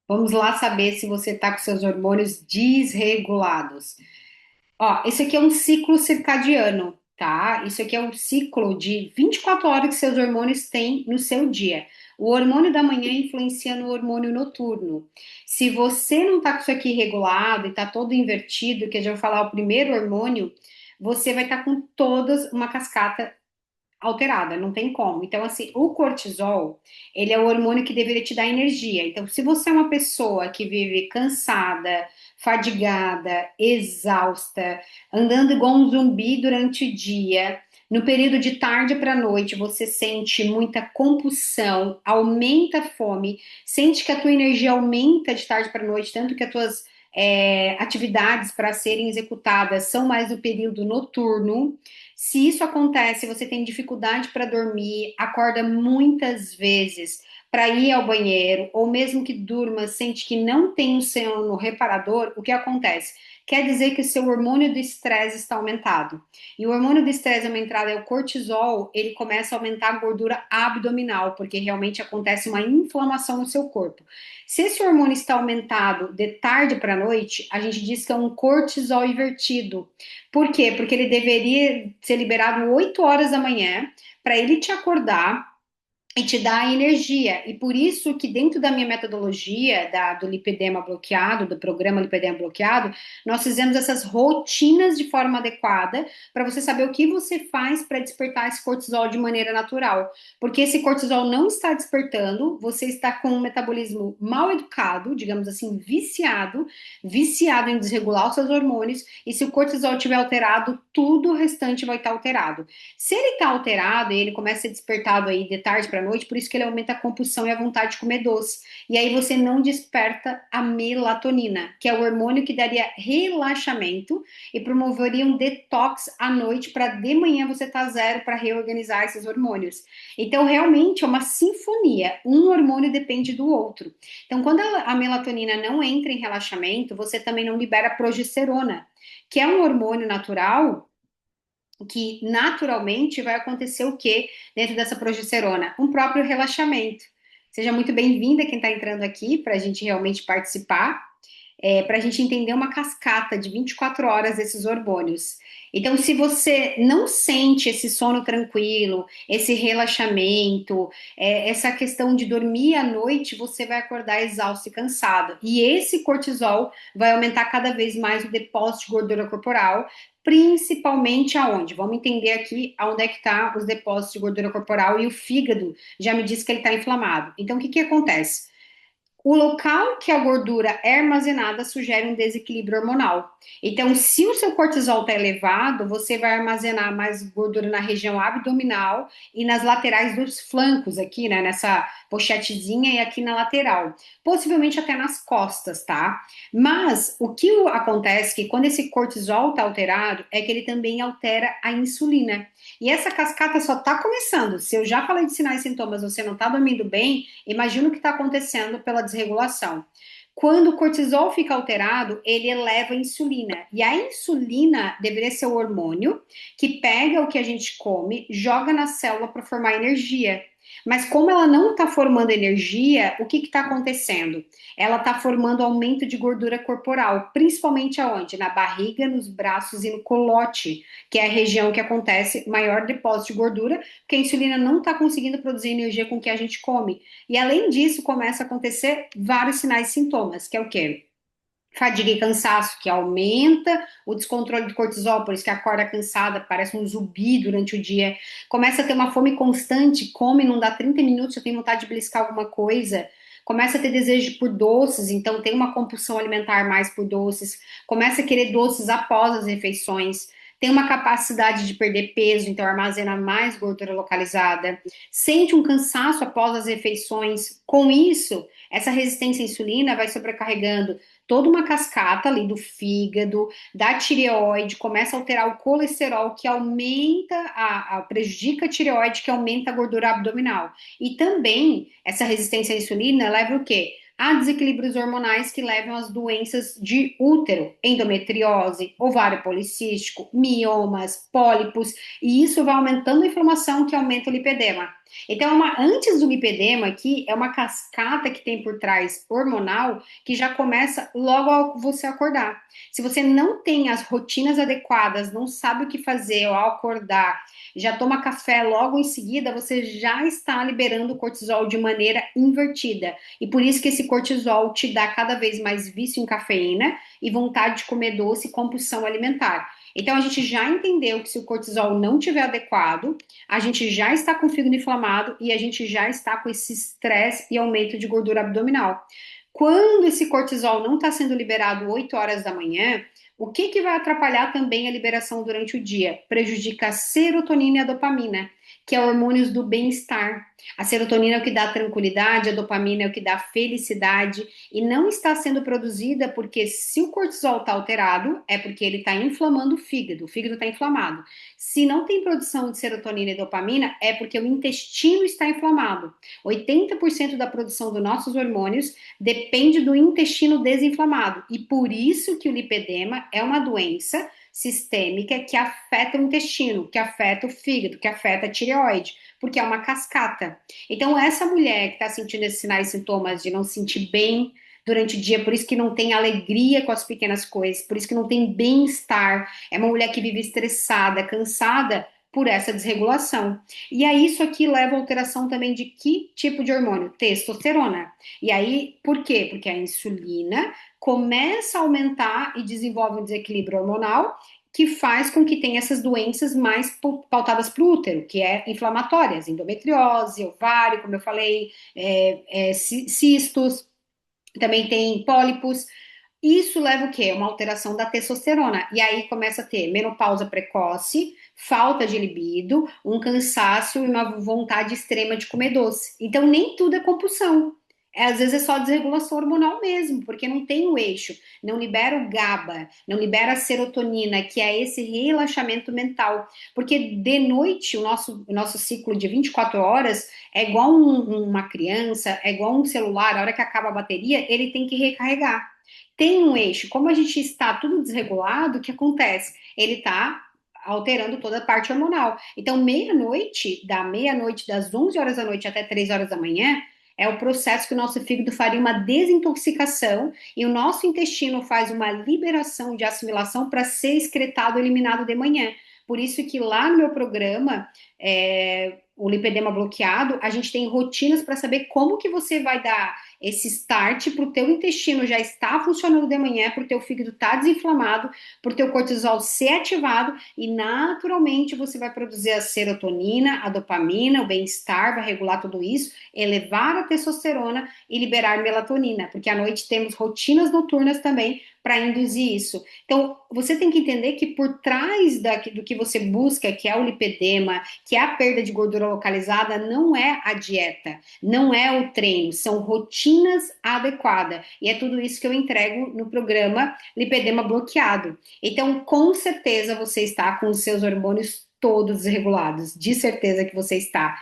Vamos lá saber se você está com seus hormônios desregulados. Ó, esse aqui é um ciclo circadiano, tá? Isso aqui é um ciclo de 24 horas que seus hormônios têm no seu dia. O hormônio da manhã influencia no hormônio noturno. Se você não tá com isso aqui regulado e tá todo invertido, que a gente vai falar o primeiro hormônio, você vai estar com todas uma cascata alterada, não tem como. Então, assim, o cortisol, ele é o hormônio que deveria te dar energia. Então, se você é uma pessoa que vive cansada, fadigada, exausta, andando igual um zumbi durante o dia, no período de tarde para noite, você sente muita compulsão, aumenta a fome, sente que a tua energia aumenta de tarde para noite, tanto que as tuas atividades para serem executadas são mais no período noturno. Se isso acontece, você tem dificuldade para dormir, acorda muitas vezes para ir ao banheiro, ou mesmo que durma, sente que não tem um sono reparador, o que acontece? Quer dizer que o seu hormônio do estresse está aumentado. E o hormônio do estresse aumentado é o cortisol, ele começa a aumentar a gordura abdominal, porque realmente acontece uma inflamação no seu corpo. Se esse hormônio está aumentado de tarde para noite, a gente diz que é um cortisol invertido. Por quê? Porque ele deveria ser liberado 8 horas da manhã para ele te acordar e te dá energia. E por isso que dentro da minha metodologia do lipedema bloqueado, do programa lipedema bloqueado, nós fizemos essas rotinas de forma adequada para você saber o que você faz para despertar esse cortisol de maneira natural. Porque esse cortisol não está despertando, você está com um metabolismo mal educado, digamos assim, viciado em desregular os seus hormônios, e se o cortisol estiver alterado, tudo o restante vai estar alterado. Se ele está alterado e ele começa a ser despertado aí de tarde para noite, por isso que ele aumenta a compulsão e a vontade de comer doce. E aí você não desperta a melatonina, que é o hormônio que daria relaxamento e promoveria um detox à noite para de manhã você estar zero para reorganizar esses hormônios. Então, realmente é uma sinfonia. Um hormônio depende do outro. Então, quando a melatonina não entra em relaxamento, você também não libera progesterona, que é um hormônio natural que naturalmente vai acontecer o que dentro dessa progesterona? Um próprio relaxamento. Seja muito bem-vinda quem está entrando aqui para a gente realmente participar, para a gente entender uma cascata de 24 horas desses hormônios. Então, se você não sente esse sono tranquilo, esse relaxamento, essa questão de dormir à noite, você vai acordar exausto e cansado. E esse cortisol vai aumentar cada vez mais o depósito de gordura corporal, principalmente aonde? Vamos entender aqui aonde é que está os depósitos de gordura corporal e o fígado já me disse que ele está inflamado. Então, o que que acontece? O local que a gordura é armazenada sugere um desequilíbrio hormonal. Então, se o seu cortisol está elevado, você vai armazenar mais gordura na região abdominal e nas laterais dos flancos, aqui, né? Nessa pochetezinha e aqui na lateral. Possivelmente até nas costas, tá? Mas o que acontece é que quando esse cortisol está alterado, é que ele também altera a insulina. E essa cascata só está começando. Se eu já falei de sinais e sintomas, você não está dormindo bem, imagina o que está acontecendo pela desregulação. Quando o cortisol fica alterado, ele eleva a insulina. E a insulina deveria ser o hormônio que pega o que a gente come, joga na célula para formar energia. Mas como ela não está formando energia, o que está acontecendo? Ela está formando aumento de gordura corporal, principalmente aonde? Na barriga, nos braços e no colote, que é a região que acontece maior depósito de gordura, porque a insulina não está conseguindo produzir energia com o que a gente come. E além disso, começa a acontecer vários sinais e sintomas, que é o quê? Fadiga e cansaço, que aumenta o descontrole do cortisol, por isso que acorda cansada, parece um zumbi durante o dia. Começa a ter uma fome constante, come, não dá 30 minutos, eu tenho vontade de beliscar alguma coisa. Começa a ter desejo por doces, então tem uma compulsão alimentar mais por doces. Começa a querer doces após as refeições. Tem uma capacidade de perder peso, então armazena mais gordura localizada. Sente um cansaço após as refeições. Com isso, essa resistência à insulina vai sobrecarregando toda uma cascata ali do fígado, da tireoide, começa a alterar o colesterol, que aumenta, prejudica a tireoide, que aumenta a gordura abdominal. E também, essa resistência à insulina leva o quê? Há desequilíbrios hormonais que levam às doenças de útero, endometriose, ovário policístico, miomas, pólipos, e isso vai aumentando a inflamação que aumenta o lipedema. Então, antes do lipedema aqui, é uma cascata que tem por trás hormonal que já começa logo ao você acordar. Se você não tem as rotinas adequadas, não sabe o que fazer ao acordar, já toma café logo em seguida, você já está liberando o cortisol de maneira invertida. E por isso que esse cortisol te dá cada vez mais vício em cafeína e vontade de comer doce e compulsão alimentar. Então a gente já entendeu que se o cortisol não estiver adequado, a gente já está com o fígado inflamado e a gente já está com esse estresse e aumento de gordura abdominal. Quando esse cortisol não está sendo liberado 8 horas da manhã, o que, que vai atrapalhar também a liberação durante o dia? Prejudica a serotonina e a dopamina, que é hormônios do bem-estar. A serotonina é o que dá tranquilidade, a dopamina é o que dá felicidade e não está sendo produzida porque se o cortisol está alterado, é porque ele está inflamando o fígado está inflamado. Se não tem produção de serotonina e dopamina, é porque o intestino está inflamado. 80% da produção dos nossos hormônios depende do intestino desinflamado. E por isso que o lipedema é uma doença sistêmica que afeta o intestino, que afeta o fígado, que afeta a tireoide, porque é uma cascata. Então, essa mulher que está sentindo esses sinais e sintomas de não se sentir bem durante o dia, por isso que não tem alegria com as pequenas coisas, por isso que não tem bem-estar, é uma mulher que vive estressada, cansada por essa desregulação. E aí, isso aqui leva a alteração também de que tipo de hormônio? Testosterona. E aí, por quê? Porque a insulina começa a aumentar e desenvolve um desequilíbrio hormonal que faz com que tenha essas doenças mais pautadas para o útero, que é inflamatórias, endometriose, ovário, como eu falei, cistos, também tem pólipos. Isso leva o quê? Uma alteração da testosterona. E aí começa a ter menopausa precoce, falta de libido, um cansaço e uma vontade extrema de comer doce. Então, nem tudo é compulsão. Às vezes é só desregulação hormonal mesmo, porque não tem o eixo, não libera o GABA, não libera a serotonina, que é esse relaxamento mental. Porque de noite, o nosso ciclo de 24 horas é igual uma criança, é igual um celular, a hora que acaba a bateria, ele tem que recarregar. Tem um eixo, como a gente está tudo desregulado, o que acontece? Ele está alterando toda a parte hormonal. Então, meia-noite, das 11 horas da noite até 3 horas da manhã, é o processo que o nosso fígado faria uma desintoxicação e o nosso intestino faz uma liberação de assimilação para ser excretado, eliminado de manhã. Por isso que lá no meu programa, o lipedema bloqueado, a gente tem rotinas para saber como que você vai dar esse start para o teu intestino já estar funcionando de manhã, para o teu fígado estar desinflamado, para o teu cortisol ser ativado e naturalmente você vai produzir a serotonina, a dopamina, o bem-estar, vai regular tudo isso, elevar a testosterona e liberar melatonina, porque à noite temos rotinas noturnas também para induzir isso. Então, você tem que entender que por trás do que você busca, que é o lipedema, que é a perda de gordura localizada, não é a dieta, não é o treino, são rotinas adequadas. E é tudo isso que eu entrego no programa Lipedema Bloqueado. Então, com certeza você está com os seus hormônios todos desregulados, de certeza que você está.